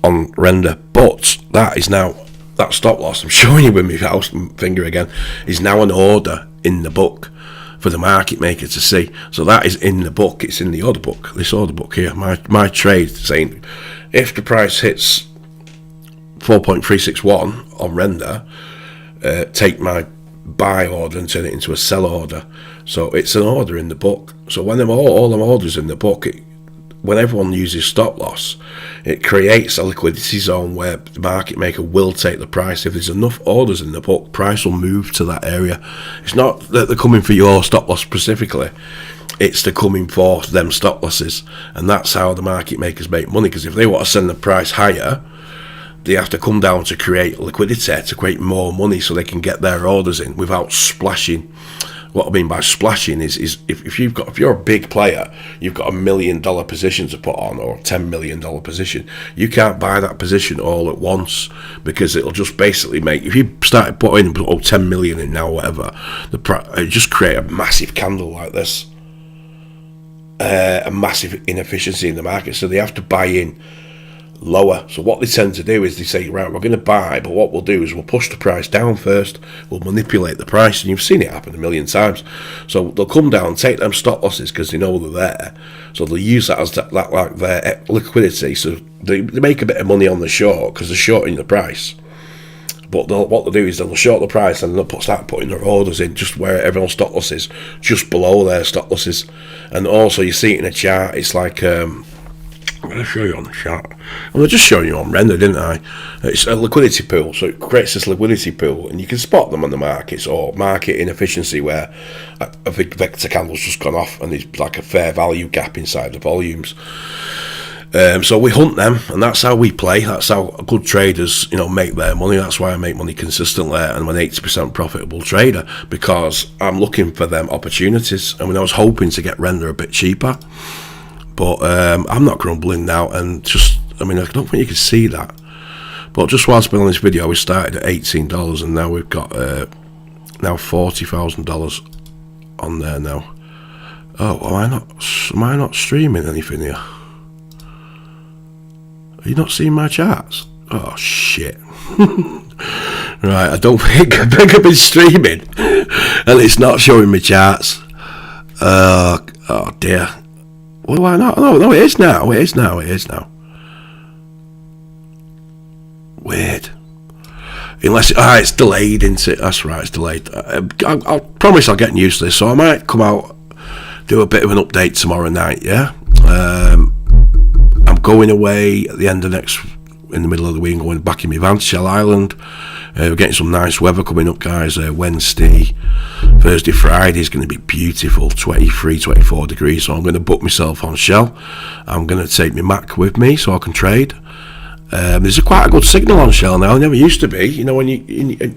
on render. But that is now, that stop loss, I'm showing you with my house finger again, is now an order in the book for the market maker to see. So that is in the book. It's in the order book. This order book here. My trade saying if the price hits 4.361 on render, take my buy order and turn it into a sell order. So it's an order in the book. So when all them orders in the book, when everyone uses stop loss, it creates a liquidity zone where the market maker will take the price. If there's enough orders in the book, price will move to that area. It's not that they're coming for your stop loss specifically, it's they're coming for them stop losses. And that's how the market makers make money, because if they want to send the price higher, they have to come down to create liquidity, to create more money so they can get their orders in without splashing. What I mean by splashing is if you're a big player, you've got $1 million position to put on, or $10 million position, you can't buy that position all at once, because it'll just basically make, if you started putting 10 million in now or whatever, it just create a massive candle like this, a massive inefficiency in the market. So they have to buy in lower. So what they tend to do is they say, right, we're going to buy, but what we'll do is we'll push the price down first, we'll manipulate the price, and you've seen it happen a million times. So they'll come down, take them stop losses because they know they're there, so they'll use that as like their liquidity. So they make a bit of money on the short because they're shorting the price. But what they'll do is they'll short the price and they'll start putting their orders in just where everyone's stop loss is, just below their stop losses. And also you see it in a chart, it's like I'm going to show you on the chart. Well, I just showing you on render, didn't I? It's a liquidity pool, so it creates this liquidity pool, and you can spot them on the markets, or market inefficiency where a big vector candle's just gone off and there's like a fair value gap inside the volumes. So we hunt them, and that's how we play. That's how good traders, make their money. That's why I make money consistently, and I'm an 80% profitable trader, because I'm looking for them opportunities. I mean, I was hoping to get render a bit cheaper, but I'm not grumbling now, and I don't think you can see that. But just whilst we're on this video, we started at $18, and now we've got now $40,000 on there now. Oh, am I not streaming anything here? Are you not seeing my charts? Oh shit! Right, I think I've been streaming, and it's not showing me charts. Oh dear. Well, why not? No, it is now. It is now. Weird. Unless it's delayed, isn't it? That's right, it's delayed. I promise I'll get used to this, so I might come out, do a bit of an update tomorrow night. Yeah. I'm going away at the end of in the middle of the week, going back in my van to Shell Island. We're getting some nice weather coming up, guys. Wednesday, Thursday, Friday is going to be beautiful, 23, 24 degrees. So I'm going to book myself on Shell. I'm going to take my Mac with me so I can trade. There's quite a good signal on Shell now. It never used to be. When you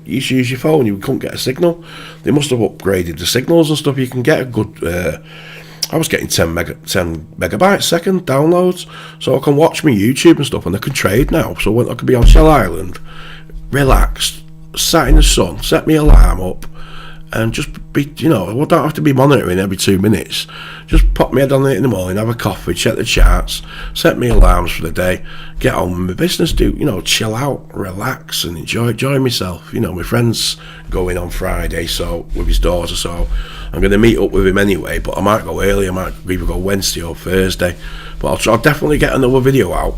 used to use your phone, you couldn't get a signal. They must have upgraded the signals and stuff. You can get a good... I was getting 10 megabytes second downloads, so I can watch my YouTube and stuff, and I can trade now. So when I can be on Shell Island, relaxed, sat in the sun, set my alarm up, and just be, I don't have to be monitoring every 2 minutes. Just pop my head on it in the morning, have a coffee, check the charts, set my alarms for the day, get on with my business, chill out, relax, and enjoy myself. My friend's going on Friday, so with his daughter, so I'm going to meet up with him anyway, but I might go early, I might either go Wednesday or Thursday, but I'll definitely get another video out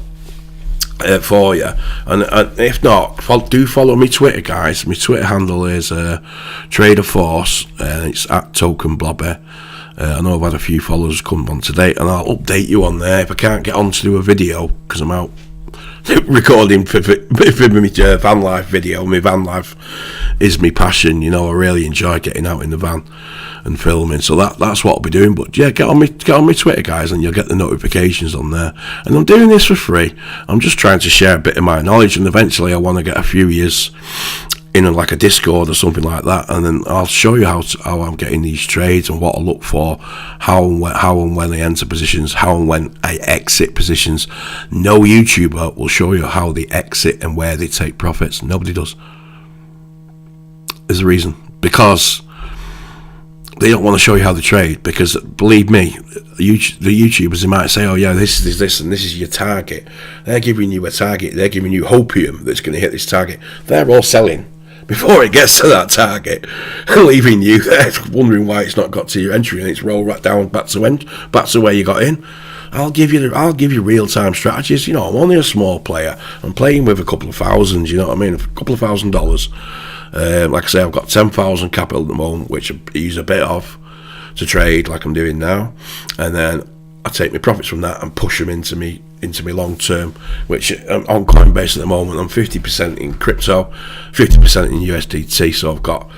for you, and if not, do follow me Twitter, guys. My Twitter handle is Trader Force, and it's at Token Blobby. I know I've had a few followers come on today, and I'll update you on there if I can't get on to do a video, because I'm out recording for my van life video, my van life is my passion. You know, I really enjoy getting out in the van and filming, so that's what I'll be doing. But yeah, get on my Twitter, guys, and you'll get the notifications on there. And I'm doing this for free. I'm just trying to share a bit of my knowledge, and eventually I want to get a few years in like a Discord or something like that, and then I'll show you how I'm getting these trades and what I look for, how and when I enter positions, how and when I exit positions. No YouTuber will show you how they exit and where they take profits. Nobody does. There's a reason, because they don't want to show you how they trade, because believe me, the YouTubers, they might say, oh yeah, this is this and this is your target. They're giving you a target, they're giving you hopium that's going to hit this target. They're all selling before it gets to that target, leaving you there wondering why it's not got to your entry, and it's rolled right down back to where you got in. I'll give you real-time strategies. You know, I'm only a small player. I'm playing with a couple of thousands, you know what I mean, a couple of $1,000. Like I say, I've got 10,000 capital at the moment, which I use a bit of to trade like I'm doing now, and then I take my profits from that and push them into me long term, which on Coinbase at the moment I'm 50% in crypto, 50% in USDT. So I've got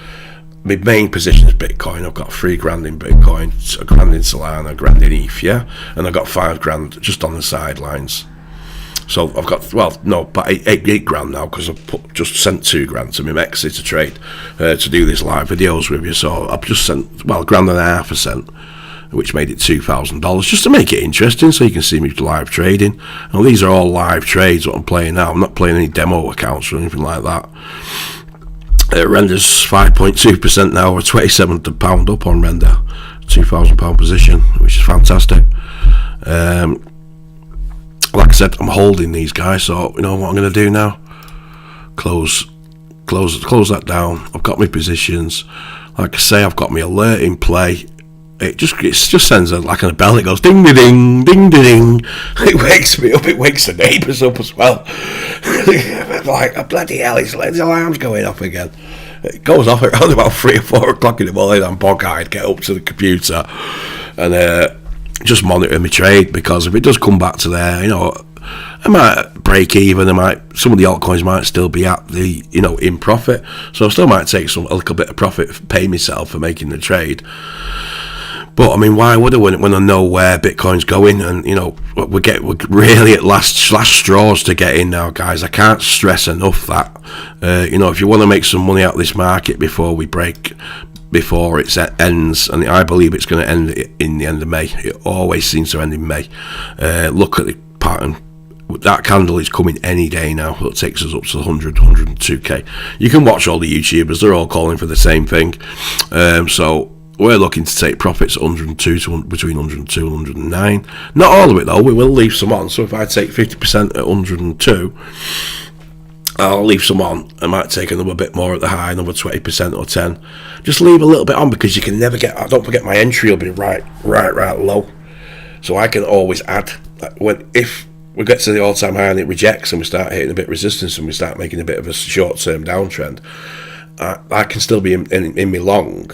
my main position is Bitcoin. I've got $3,000 in Bitcoin, $1,000 in Solana, $1,000 in ETH, yeah, and I've got $5,000 just on the sidelines. So I've got, well, no, about eight grand now, because I've just sent $2,000 to my Mexi to trade, to do these live videos with you. So I've just sent, well, $1.50 sent, which made it $2,000, just to make it interesting, so you can see me live trading. And these are all live trades what I'm playing now. I'm not playing any demo accounts or anything like that. It renders 5.2% now, or £27 up on render, £2,000 position, which is fantastic. Like I said, I'm holding these guys, so you know what I'm going to do now? Close that down. I've got my positions. Like I say, I've got my alert in play. It just sends like a bell. It goes ding ding ding ding ding. It wakes me up. It wakes the neighbours up as well. Like, oh, bloody hell! The alarm's going off again. It goes off around about 3 or 4 o'clock in the morning. I'm bog-eyed. Get up to the computer and just monitor my trade, because if it does come back to there, you know, I might break even. Some of the altcoins might still be at the, you know, in profit. So I still might take a little bit of profit, pay myself for making the trade. But I mean, why would I when I know where Bitcoin's going? And you know, we're really at last straws to get in now, guys. I can't stress enough that you know, if you want to make some money out of this market before it ends, and I believe it's going to end in the end of May. It always seems to end in May. Look at the pattern. That candle is coming any day now. It takes us up to 102k. You can watch all the YouTubers; they're all calling for the same thing. So we're looking to take profits at 102 to between 102 and 109. Not all of it though. We will leave some on. So if I take 50% at 102, I'll leave some on. I might take another bit more at the high, another 20% or 10. Just leave a little bit on, because you can never get. Don't forget, my entry will be right low, so I can always add. If we get to the all-time high and it rejects, and we start hitting a bit of resistance, and we start making a bit of a short-term downtrend, I can still be in me long.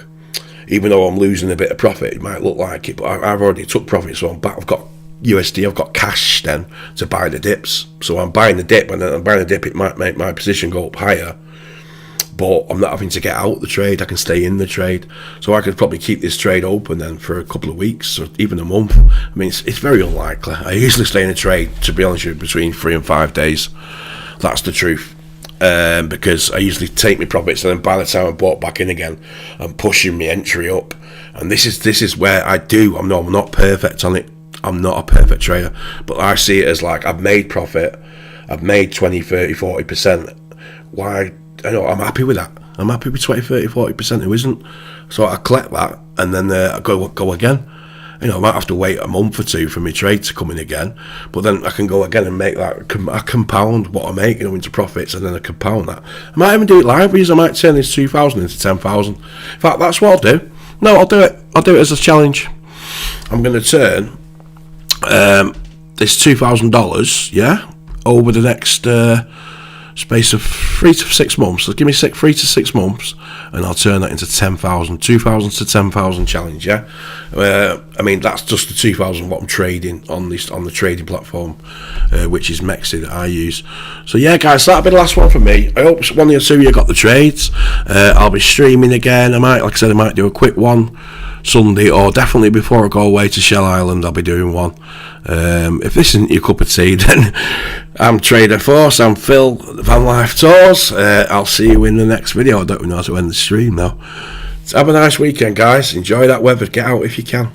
Even though I'm losing a bit of profit, it might look like it, but I've already took profit, so I'm back. I've got USD, I've got cash then to buy the dips. So I'm buying the dip, and then I'm buying the dip. It might make my position go up higher, but I'm not having to get out the trade. I can stay in the trade. So I could probably keep this trade open then for a couple of weeks or even a month. I mean, it's very unlikely. I usually stay in a trade, to be honest with you, between 3 and 5 days. That's the truth. Because I usually take my profits, and then by the time I bought back in again, I'm pushing my entry up. And this is where I'm not perfect on it. I'm not a perfect trader, but I see it as like, I've made profit, I've made 20, 30, 40%. Why? I know, I'm happy with that. I'm happy with 20, 30, 40%. Who isn't? So I collect that, and then I go again. You know, I might have to wait a month or two for my trade to come in again, but then I can go again and make that. I compound what I make, you know, into profits, and then I compound that. I might even do it live. I might turn this 2,000 into 10,000. In fact, that's what I'll do. No, I'll do it. I'll do it as a challenge. I'm going to turn this $2,000, yeah, over the next space of 3 to 6 months. So give me 3 to 6 months, and I'll turn that into 10,000, 2,000 to 10,000 challenge. Yeah, I mean that's just the 2,000 what I'm trading on the trading platform, which is Mexi that I use. So yeah, guys, that'll be the last one for me. I hope one or two of you got the trades. I'll be streaming again. Like I said, I might do a quick one Sunday, or definitely before I go away to Shell Island, I'll be doing one. If this isn't your cup of tea, then I'm Trader Force, I'm Phil, Van Life Tours. I'll see you in the next video. I don't know how to end the stream now. So have a nice weekend, guys. Enjoy that weather. Get out if you can.